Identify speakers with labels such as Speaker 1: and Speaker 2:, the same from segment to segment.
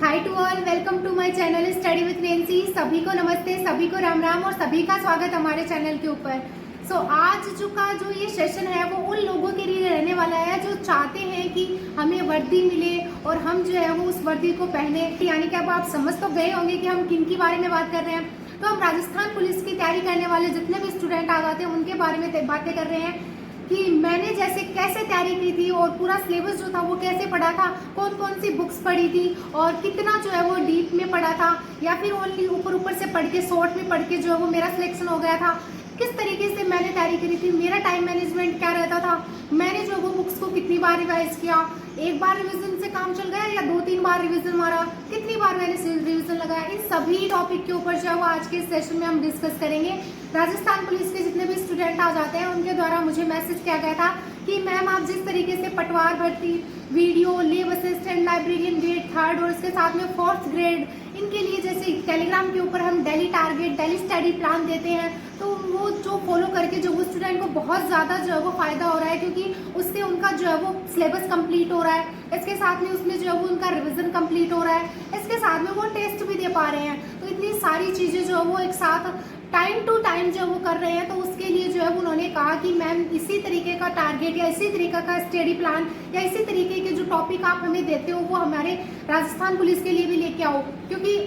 Speaker 1: Hi to all, welcome to my channel study with Nancy. सभी को नमस्ते, सभी को राम राम और सभी का स्वागत हमारे चैनल के ऊपर। आज जो ये सेशन है वो उन लोगों के लिए रहने वाला है जो चाहते हैं कि हमें वर्दी मिले और हम जो है वो उस वर्दी को पहने। यानी कि अब आप समझ तो गए होंगे कि हम किन के बारे में बात कर रहे हैं। तो हम राजस्थान पुलिस की तैयारी करने वाले जितने भी स्टूडेंट आ जाते हैं उनके बारे में बातें कर रहे हैं कि मैंने जैसे कैसे तैयारी की थी और पूरा सिलेबस जो था वो कैसे पढ़ा था, कौन कौन सी बुक्स पढ़ी थी और कितना जो है वो डीप में पढ़ा था या फिर ओनली ऊपर ऊपर से पढ़ के शॉर्ट में पढ़ के जो है वो मेरा सिलेक्शन हो गया था। किस तरीके से मैंने तैयारी करी थी, मेरा टाइम मैनेजमेंट क्या रहता था, मैंने जो वो बुक्स को कितनी बार रिवाइज किया, एक बार रिवीजन से काम चल गया या 2-3 बार रिवीजन मारा, कितनी बार मैंने रिवीजन लगाया, इन सभी टॉपिक के ऊपर जो है वो आज के सेशन में हम डिस्कस करेंगे। राजस्थान पुलिस के जितने भी स्टूडेंट आ जाते हैं उनके द्वारा मुझे मैसेज किया गया था कि मैम आप जिस तरीके से पटवार भर्ती, वीडियो, लेब असिस्टेंट, लाइब्रेरियन ग्रेड 3rd और इसके साथ में 4th ग्रेड, इनके लिए जैसे टेलीग्राम के ऊपर हम daily target, daily study plan देते हैं, तो वो जो फॉलो करके जो वो स्टूडेंट को बहुत ज़्यादा जो है वो फायदा हो रहा है, क्योंकि उससे उनका जो है वो सिलेबस कंप्लीट हो रहा है, इसके साथ में उसमें जो है वो उनका रिवीजन कंप्लीट हो रहा है, इसके साथ में वो टेस्ट भी दे पा रहे हैं। तो इतनी सारी चीज़ें जो है वो एक साथ टाइम टू टाइम जो वो कर रहे हैं। तो उसके लिए जो है उन्होंने कहा कि मैम इसी तरीके का टारगेट या इसी तरीके का स्टडी प्लान या इसी तरीके के जो टॉपिक आप हमें देते हो वो हमारे राजस्थान पुलिस के लिए भी लेके आओ। क्योंकि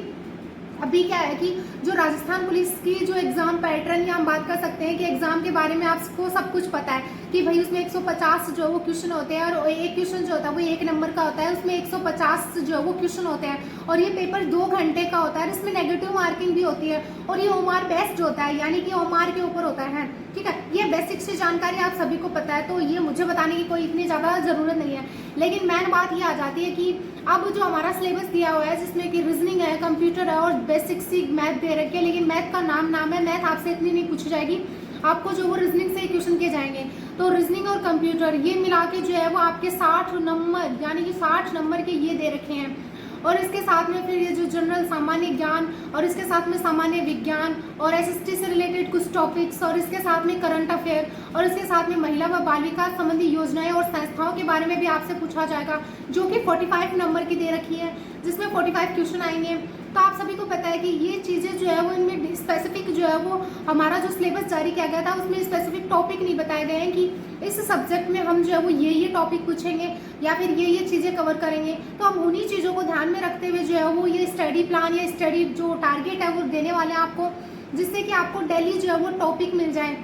Speaker 1: अभी क्या है कि जो राजस्थान पुलिस की जो एग्जाम पैटर्न, या हम बात कर सकते हैं कि एग्जाम के बारे में आपको सब कुछ पता है कि भाई उसमें 150 जो वो क्वेश्चन होते हैं और एक क्वेश्चन जो होता है वो 1 नंबर का होता है, उसमें 150 जो वो क्वेश्चन होते हैं और ये पेपर 2 घंटे का होता है, इसमें नेगेटिव मार्किंग भी होती है और ये ओमार बेस्ड होता है, यानी कि ओमार के ऊपर होता है। ठीक है, ये बेसिक से जानकारी आप सभी को पता है, तो ये मुझे बताने की कोई इतनी ज़्यादा ज़रूरत नहीं है। लेकिन मेन बात ये आ जाती है कि अब जो हमारा सिलेबस दिया हुआ है जिसमें कि रीजनिंग है, कंप्यूटर है और बेसिक सी मैथ दे रखे हैं, लेकिन मैथ का नाम है, मैथ आपसे इतनी नहीं पूछी जाएगी, आपको जो वो रीजनिंग से क्वेश्चन किए जाएंगे। तो रीजनिंग और कंप्यूटर ये मिला के जो है वो आपके 60 नंबर, यानी कि 60 नंबर के ये दे रखे हैं। और इसके साथ में फिर ये जो जनरल सामान्य ज्ञान और इसके साथ में सामान्य विज्ञान और एसएसटी से रिलेटेड कुछ टॉपिक्स और इसके साथ में करंट अफेयर और इसके साथ में महिला व बालिका संबंधी योजनाएं और संस्थाओं के बारे में भी आपसे पूछा जाएगा, जो कि 45 नंबर की दे रखी है, जिसमें 45 क्वेश्चन आएंगे। तो आप सभी को पता है कि ये चीज़ें जो है वो इनमें स्पेसिफिक जो है वो हमारा जो सिलेबस जारी किया गया था उसमें स्पेसिफिक टॉपिक नहीं बताए गए हैं कि इस सब्जेक्ट में हम जो है वो ये टॉपिक पूछेंगे या फिर ये चीज़ें कवर करेंगे। तो हम उन्हीं चीज़ों को ध्यान में रखते हुए जो है वो ये स्टडी प्लान या स्टडी जो टारगेट है वो देने वाले हैं आपको, जिससे कि आपको डेली जो है वो टॉपिक मिल जाए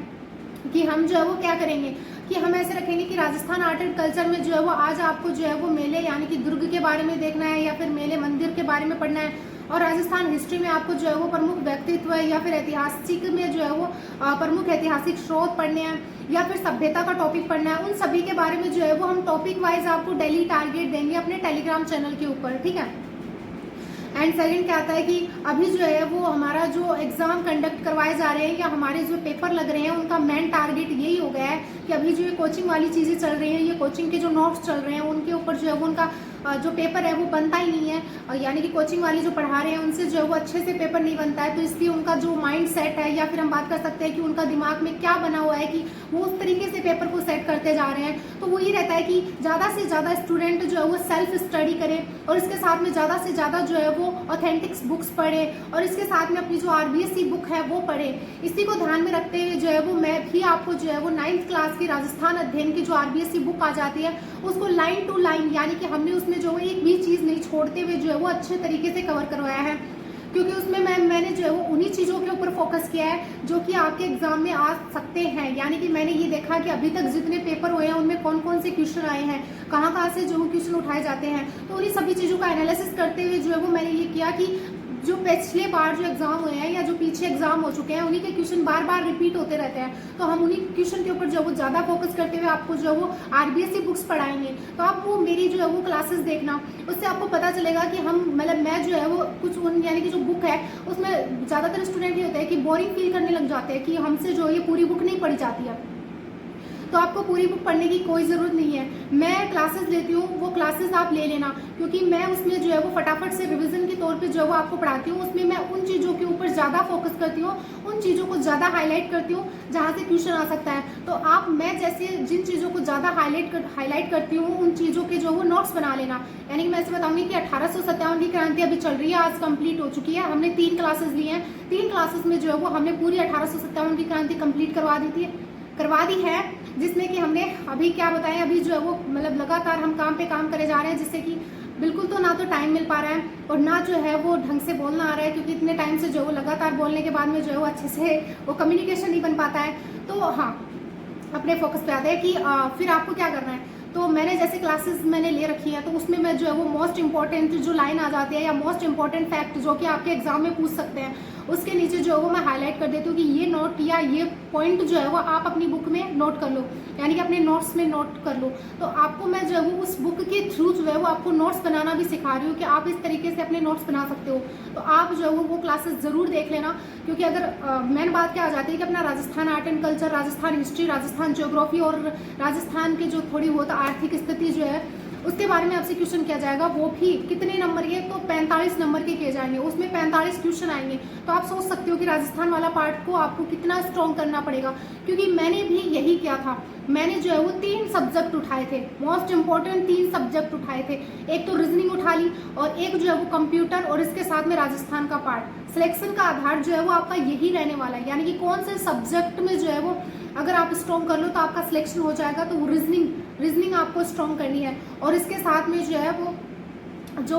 Speaker 1: कि हम जो है वो क्या करेंगे, कि हम ऐसे रखेंगे कि राजस्थान आर्ट एंड कल्चर में जो है वो आज आपको जो है वो मेले यानी कि दुर्ग के बारे में देखना है या फिर मेले मंदिर के बारे में पढ़ना है, और राजस्थान हिस्ट्री में आपको जो है वो प्रमुख व्यक्तित्व है या फिर ऐतिहासिक में जो है वो प्रमुख ऐतिहासिक स्रोत पढ़ने हैं या फिर सभ्यता का टॉपिक पढ़ना है। उन सभी के बारे में जो है वो हम टॉपिक वाइज आपको डेली टारगेट देंगे अपने टेलीग्राम चैनल के ऊपर। ठीक है। एंड सेकंड क्या आता है कि अभी जो है वो हमारा जो एग्जाम कंडक्ट करवाए जा रहे हैं या हमारे जो पेपर लग रहे हैं उनका मेन टारगेट यही हो गया है कि अभी जो ये कोचिंग वाली चीज़ें चल रही हैं, ये कोचिंग के जो नोट्स चल रहे हैं उनके ऊपर जो है वो उनका जो पेपर है वो बनता ही नहीं है, यानी कि कोचिंग वाली जो पढ़ा रहे हैं उनसे जो है वो अच्छे से पेपर नहीं बनता है। तो इसलिए उनका जो माइंड सेट है या फिर हम बात कर सकते हैं कि उनका दिमाग में क्या बना हुआ है कि वो उस तरीके से पेपर को सेट करते जा रहे हैं। तो वो ये रहता है कि ज़्यादा से ज़्यादा स्टूडेंट जो है वो सेल्फ स्टडी करे और इसके साथ में ज़्यादा से ज़्यादा जो है वो ऑथेंटिक्स बुक्स पढ़े और इसके साथ में अपनी जो आरबीएससी बुक है वो पढ़े। इसी को ध्यान में रखते हुए जो है वो मैं भी आपको जो है वो 9th क्लास की राजस्थान अध्ययन की जो आरबीएससी बुक आ जाती है उसको लाइन टू लाइन, यानी कि हमने उसमें जो एक भी चीज़ नहीं छोड़ते हुए जो है वो अच्छे तरीके से कवर करवाया है, क्योंकि उसमें मैंने जो है वो उन्हीं चीज़ों के ऊपर फोकस किया है जो कि आपके एग्जाम में आ सकते हैं। यानी कि मैंने ये देखा कि अभी तक जितने पेपर हुए हैं उनमें कौन कौन से क्वेश्चन आए हैं, कहाँ से जो क्वेश्चन उठाए जाते हैं, तो उन्हीं सभी चीज़ों का एनालिसिस करते हुए जो है वो मैंने ये किया कि जो पिछले बार जो एग्जाम हुए हैं या जो पीछे एग्जाम हो चुके हैं उन्हीं के क्वेश्चन बार बार रिपीट होते रहते हैं, तो हम उन्हीं क्वेश्चन के ऊपर जो वो ज़्यादा फोकस करते हुए आपको जो वो आरबीएससी बुक्स पढ़ाएंगे। तो आप वो मेरी जो है वो क्लासेस देखना, उससे आपको पता चलेगा कि हम मतलब मैं जो है वो कुछ उन यानी कि जो बुक है उसमें ज़्यादातर स्टूडेंट ये होता है कि बोरिंग फील करने लग जाते हैं कि हमसे जो ये पूरी बुक नहीं पढ़ी जाती है। तो आपको पूरी बुक पढ़ने की कोई ज़रूरत नहीं है। मैं क्लासेस लेती हूँ, वो क्लासेस आप ले लेना, क्योंकि मैं उसमें जो है वो फटाफट से रिवीजन के तौर पे जो है वो आपको पढ़ाती हूँ। उसमें मैं उन चीज़ों के ऊपर ज़्यादा फोकस करती हूँ, उन चीज़ों को ज़्यादा हाईलाइट करती हूँ जहाँ से क्वेश्चन आ सकता है। तो आप मैं जैसे जिन चीज़ों को ज़्यादा हाईलाइट करती हूँ उन चीज़ों के जो वो नोट्स बना लेना। यानी कि मैं ऐसे बताऊंगी कि 1857 की क्रांति अभी चल रही है, आज कंप्लीट हो चुकी है। हमने 3 क्लासेस ली हैं, 3 क्लासेस में जो है वो हमने पूरी 1857 की क्रांति कंप्लीट करवा दी है, जिसमें कि हमने अभी क्या बताएं, अभी जो है वो मतलब लगातार हम काम पे काम करे जा रहे हैं, जिससे कि बिल्कुल तो ना तो टाइम मिल पा रहा है और ना जो है वो ढंग से बोलना आ रहा है, क्योंकि इतने टाइम से जो वो लगातार बोलने के बाद में जो है वो अच्छे से वो कम्युनिकेशन नहीं बन पाता है। तो हाँ, अपने फोकस पे आते हैं कि फिर आपको क्या करना है। तो मैंने जैसे क्लासेस मैंने ले रखी है, तो उसमें मैं जो है वो मोस्ट इंपॉर्टेंट जो लाइन आ जाती है या मोस्ट इंपॉर्टेंट फैक्ट जो कि आपके एग्जाम में पूछ सकते हैं, उसके नीचे जो है वो मैं हाईलाइट कर देती हूँ कि ये नोट या ये पॉइंट जो है वो आप अपनी बुक में नोट कर लो, यानी कि अपने नोट्स में नोट कर लो। तो आपको मैं जो है वो उस बुक के थ्रू जो है वो आपको नोट्स बनाना भी सिखा रही हूँ कि आप इस तरीके से अपने नोट्स बना सकते हो। तो आप जो है वो क्लासेस ज़रूर देख लेना, क्योंकि अगर मेन बात क्या आ जाती है कि अपना Rajasthan art and culture, Rajasthan history, Rajasthan geography और राजस्थान की जो थोड़ी बहुत आर्थिक स्थिति जो है उसके बारे में आपसे क्वेश्चन किया जाएगा, वो भी कितने नंबर के, तो 45 नंबर के किए जाएंगे, उसमें 45 क्वेश्चन आएंगे। तो आप सोच सकते हो कि राजस्थान वाला पार्ट को आपको कितना स्ट्रॉन्ग करना पड़ेगा, क्योंकि मैंने भी यही किया था। मैंने जो है वो 3 सब्जेक्ट उठाए थे, मोस्ट इंपॉर्टेंट 3 सब्जेक्ट उठाए थे। एक तो रीजनिंग उठा ली और एक जो है वो कंप्यूटर और इसके साथ में राजस्थान का पार्ट। सिलेक्शन का आधार जो है वो आपका यही रहने वाला है, यानी कि कौन से सब्जेक्ट में जो है वो अगर आप स्ट्रॉन्ग कर लो तो आपका सिलेक्शन हो जाएगा। तो रीजनिंग आपको स्ट्रॉन्ग करनी है और इसके साथ में जो है वो जो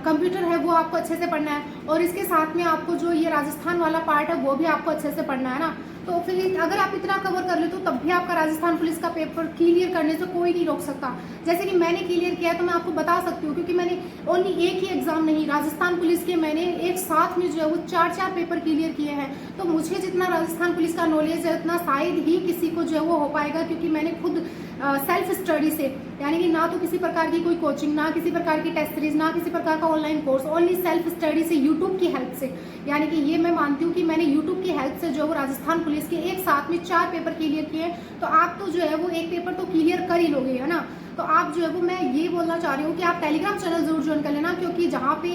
Speaker 1: कंप्यूटर है वो आपको अच्छे से पढ़ना है और इसके साथ में आपको जो ये राजस्थान वाला पार्ट है वो भी आपको अच्छे से पढ़ना है ना। तो फिर अगर आप इतना कवर कर ले तो तब भी आपका राजस्थान पुलिस का पेपर क्लियर करने से कोई नहीं रोक सकता। जैसे कि मैंने क्लियर किया है तो मैं आपको बता सकती हूँ, क्योंकि मैंने ओनली एक ही एग्जाम नहीं, राजस्थान पुलिस के मैंने एक साथ में जो है वो 4 पेपर क्लियर किए हैं। तो मुझे जितना राजस्थान पुलिस का नॉलेज है उतना शायद ही किसी को जो है वो हो पाएगा, क्योंकि मैंने खुद सेल्फ स्टडी से, यानी कि ना तो किसी प्रकार की कोई कोचिंग, ना किसी प्रकार की टेस्ट सीरीज, ना किसी प्रकार का online course, only self study से, यूट्यूब की हेल्प से। यानी कि ये मैं मानती हूँ कि मैंने यूट्यूब की हेल्प से जो वो राजस्थान पुलिस के एक साथ में 4 पेपर क्लियर किए। तो आप तो जो है वो एक पेपर तो क्लियर कर ही लोगे, है ना। तो आप जो है वो मैं ये बोलना चाह रही हूँ कि आप टेलीग्राम चैनल जरूर ज्वाइन कर लेना, क्योंकि जहाँ पे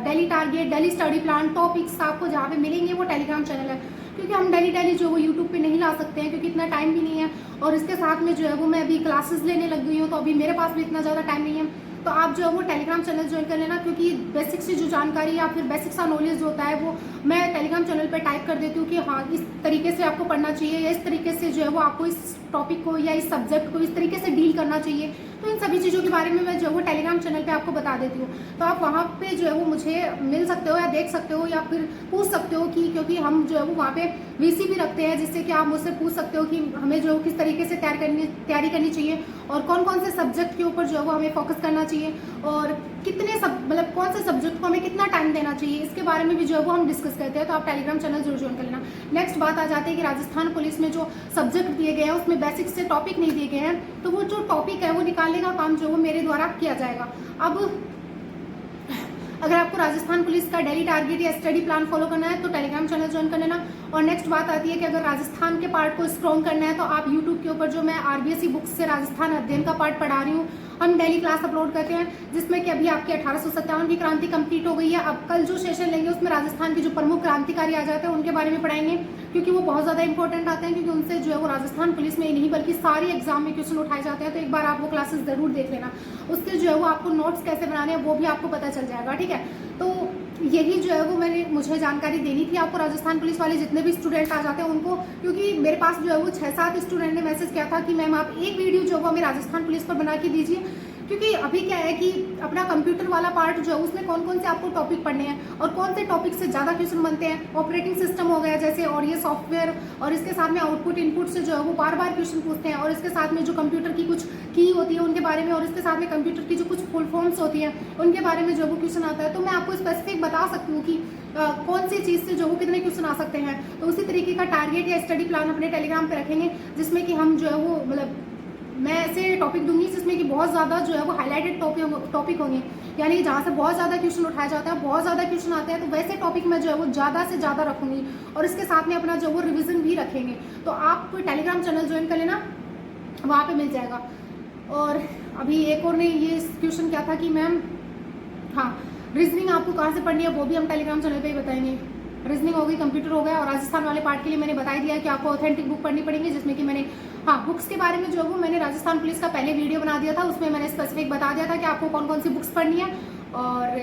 Speaker 1: daily target, daily study plan, topics आपको जहाँ पे मिलेंगे वो टेलीग्राम चैनल है, क्योंकि हम डेली जो वो यूट्यूब पे नहीं ला सकते हैं, क्योंकि इतना टाइम भी नहीं है। और इसके साथ में जो है वो मैं अभी क्लासेस लेने लग गई हूँ, तो अभी मेरे पास भी इतना ज़्यादा टाइम नहीं है। तो आप जो है वो टेलीग्राम चैनल ज्वाइन कर लेना, क्योंकि बेसिक से जो जानकारी या फिर बेसिक सा नॉलेज होता है वो मैं टेलीग्राम चैनल पे टाइप कर देती हूँ कि हाँ इस तरीके से आपको पढ़ना चाहिए, या इस तरीके से जो है वो आपको इस टॉपिक को या इस सब्जेक्ट को इस तरीके से डील करना चाहिए। तो इन सभी चीज़ों के बारे में मैं जो है वो टेलीग्राम चैनल पे आपको बता देती हूँ। तो आप वहाँ पे जो है वो मुझे मिल सकते हो या देख सकते हो या फिर पूछ सकते हो कि, क्योंकि हम जो है वो वहाँ पे वीसी भी रखते हैं, जिससे कि आप मुझसे पूछ सकते हो कि हमें जो किस तरीके से तैयारी करनी चाहिए और कौन कौन से सब्जेक्ट के ऊपर जो है वो हमें फोकस करना चाहिए और कितने मतलब कौन से सब्जेक्ट को हमें कितना टाइम देना चाहिए, इसके बारे में भी जो है वो हम डिस्कस करते हैं। तो आप टेलीग्राम चैनल जरूर ज्वाइन कर लेना। नेक्स्ट बात आ जाती है कि राजस्थान पुलिस में जो सब्जेक्ट दिए गए हैं उसमें बेसिक से टॉपिक नहीं दिए गए हैं, तो वो जो टॉपिक है वो निकालने का काम जो है वो मेरे द्वारा किया जाएगा। अब अगर आपको राजस्थान पुलिस का डेली टारगेट या स्टडी प्लान फॉलो करना है तो टेलीग्राम चैनल ज्वाइन कर लेना। और नेक्स्ट बात आती है कि अगर राजस्थान के पार्ट को स्ट्रॉन्ग करना है तो आप यूट्यूब के ऊपर जो मैं आरबीएसई बुक्स से राजस्थान अध्ययन का पार्ट पढ़ा रही हूँ, हम डेली क्लास अपलोड करते हैं, जिसमें कि अभी आपकी 1857 की क्रांति कंप्लीट हो गई है। अब कल जो सेशन लेंगे उसमें राजस्थान के जो प्रमुख क्रांतिकारी आ जाते हैं उनके बारे में पढ़ाएंगे, क्योंकि वो बहुत ज़्यादा इंपॉर्टेंट आते हैं, क्योंकि उनसे जो है वो राजस्थान पुलिस में ही नहीं बल्कि सारी एग्जाम में क्वेश्चन उठाए जाते हैं। तो एक बार आप वो क्लासेस जरूर देख लेना, उससे जो है वो आपको नोट्स कैसे बनाने हैं वो भी आपको पता चल जाएगा, ठीक है। तो यही जो है वो मुझे जानकारी देनी थी आपको। राजस्थान पुलिस वाले जितने भी स्टूडेंट आ जाते हैं उनको, क्योंकि मेरे पास जो है वो 6-7 स्टूडेंट ने मैसेज किया था कि मैम आप एक वीडियो जो है वो हमें राजस्थान पुलिस पर बना के दीजिए, क्योंकि अभी क्या है कि अपना कंप्यूटर वाला पार्ट जो है उसमें कौन कौन से आपको टॉपिक पढ़ने हैं और कौन से टॉपिक से ज़्यादा क्वेश्चन बनते हैं। ऑपरेटिंग सिस्टम हो गया जैसे, और ये सॉफ्टवेयर, और इसके साथ में आउटपुट इनपुट से जो है वो बार बार क्वेश्चन पूछते हैं, और इसके साथ में जो कंप्यूटर की कुछ की होती है उनके बारे में, और इसके साथ में कंप्यूटर की जो कुछ फुल फॉर्म्स होती हैं उनके बारे में जो वो क्वेश्चन आता है। तो मैं आपको स्पेसिफिक बता सकती हूँ कि कौन सी चीज़ से जो वो कितने क्वेश्चन आ सकते हैं। तो उसी तरीके का टारगेट या स्टडी प्लान अपने टेलीग्राम पे रखेंगे, जिसमें कि हम जो है वो मतलब मैं ऐसे टॉपिक दूंगी जिसमें कि बहुत ज़्यादा जो है वो हाईलाइटेड टॉपिक होंगे, यानी जहाँ से बहुत ज़्यादा क्वेश्चन उठाया जाता है, बहुत ज़्यादा क्वेश्चन आते हैं, तो वैसे टॉपिक मैं जो है वो ज़्यादा से ज़्यादा रखूंगी और इसके साथ में अपना जो वो रिवीजन भी रखेंगे। तो आप टेलीग्राम चैनल ज्वाइन कर लेना। वहाँ पे मिल जाएगा। और अभी एक और ने ये क्वेश्चन क्या था कि मैम हाँ रीजनिंग आपको कहाँ से पढ़नी है, वो भी हम टेलीग्राम चैनल पे ही बताएंगे। रीजनिंग हो गई, कंप्यूटर हो गया, और राजस्थान वाले पार्ट के लिए मैंने बता दिया कि आपको ऑथेंटिक बुक पढ़नी पड़ेगी, जिसमें कि मैंने हाँ बुक्स के बारे में जो है वो मैंने राजस्थान पुलिस का पहले वीडियो बना दिया था, उसमें मैंने स्पेसिफिक बता दिया था कि आपको कौन कौन सी बुक्स पढ़नी है और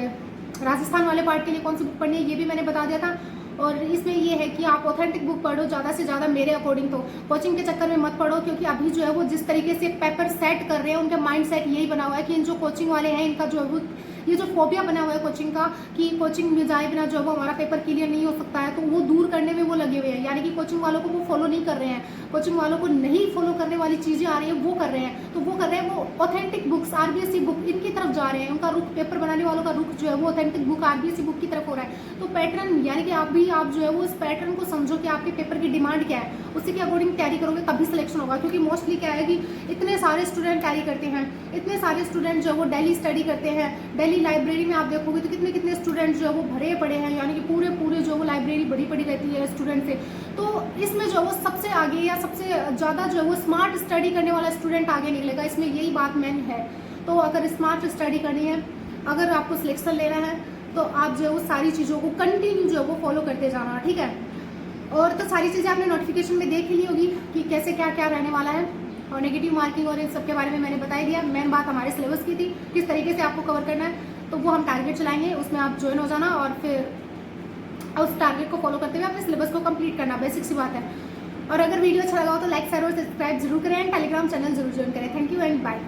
Speaker 1: राजस्थान वाले पार्ट के लिए कौन सी बुक पढ़नी है, ये भी मैंने बता दिया था। और इसमें ये है कि आप ऑथेंटिक बुक पढ़ो ज़्यादा से ज़्यादा, मेरे अकॉर्डिंग तो कोचिंग के चक्कर में मत पढ़ो, क्योंकि अभी जो है वो जिस तरीके से पेपर सेट कर रहे हैं उनका माइंड सेट यही बना हुआ है कि इन जो कोचिंग वाले हैं इनका जो है वो ये जो फोबिया बना हुआ है कोचिंग का कि कोचिंग में जाए बिना जो है वो हमारा पेपर क्लियर नहीं हो सकता है, तो वो दूर करने में वो लगे हुए हैं। यानी कि कोचिंग वालों को वो फॉलो नहीं कर रहे हैं, कोचिंग वालों को नहीं फॉलो करने वाली चीज़ें आ रही हैं वो कर रहे हैं, तो वो कर रहे हैं वो ऑथेंटिक बुक्स आरबीएसई बुक इनकी तरफ जा रहे हैं। उनका रुख पेपर बनाने वालों का रुख जो है वो ऑथेंटिक बुक आरबीएसई बुक की तरफ हो रहा है। तो पैटर्न यानी कि आप जो है वो इस पैटर्न को समझो कि आपके पेपर की डिमांड क्या है, उसी के अकॉर्डिंग तैयारी करोगे तभी सिलेक्शन होगा। क्योंकि मोस्टली क्या है कि इतने सारे स्टूडेंट कैरी करते हैं, इतने सारे स्टूडेंट जो है वो डेली स्टडी करते हैं, डेली लाइब्रेरी में आप देखोगे तो कितने कितने स्टूडेंट जो है वो भरे पड़े हैं, यानी कि पूरे जो है वो लाइब्रेरी बड़ी पड़ी रहती है स्टूडेंट से। तो इसमें जो है वो सबसे आगे या सबसे ज़्यादा जो है वो स्मार्ट स्टडी करने वाला स्टूडेंट आगे निकलेगा, इसमें यही बात मेन है। तो अगर स्मार्ट स्टडी करनी है, अगर आपको सिलेक्शन लेना है, तो आप जो है वो सारी चीज़ों को कंटिन्यू जो है वो फॉलो करते जाना, ठीक है। और तो सारी चीज़ें आपने नोटिफिकेशन में देख ली होगी कि कैसे क्या क्या रहने वाला है, और नेगेटिव मार्किंग और इन सब के बारे में मैंने बता ही दिया। मेन बात हमारे सिलेबस की थी, किस तरीके से आपको कवर करना है, तो वो हम टारगेट चलाएंगे, उसमें आप ज्वाइन हो जाना और फिर उस टारगेट को फॉलो करते हुए अपने सिलेबस को कंप्लीट करना, बेसिक सी बात है। और अगर वीडियो अच्छा लगा हो तो लाइक शेयर और सब्सक्राइब जरूर करें, टेलीग्राम चैनल जरूर ज्वाइन करें। Thank you and bye.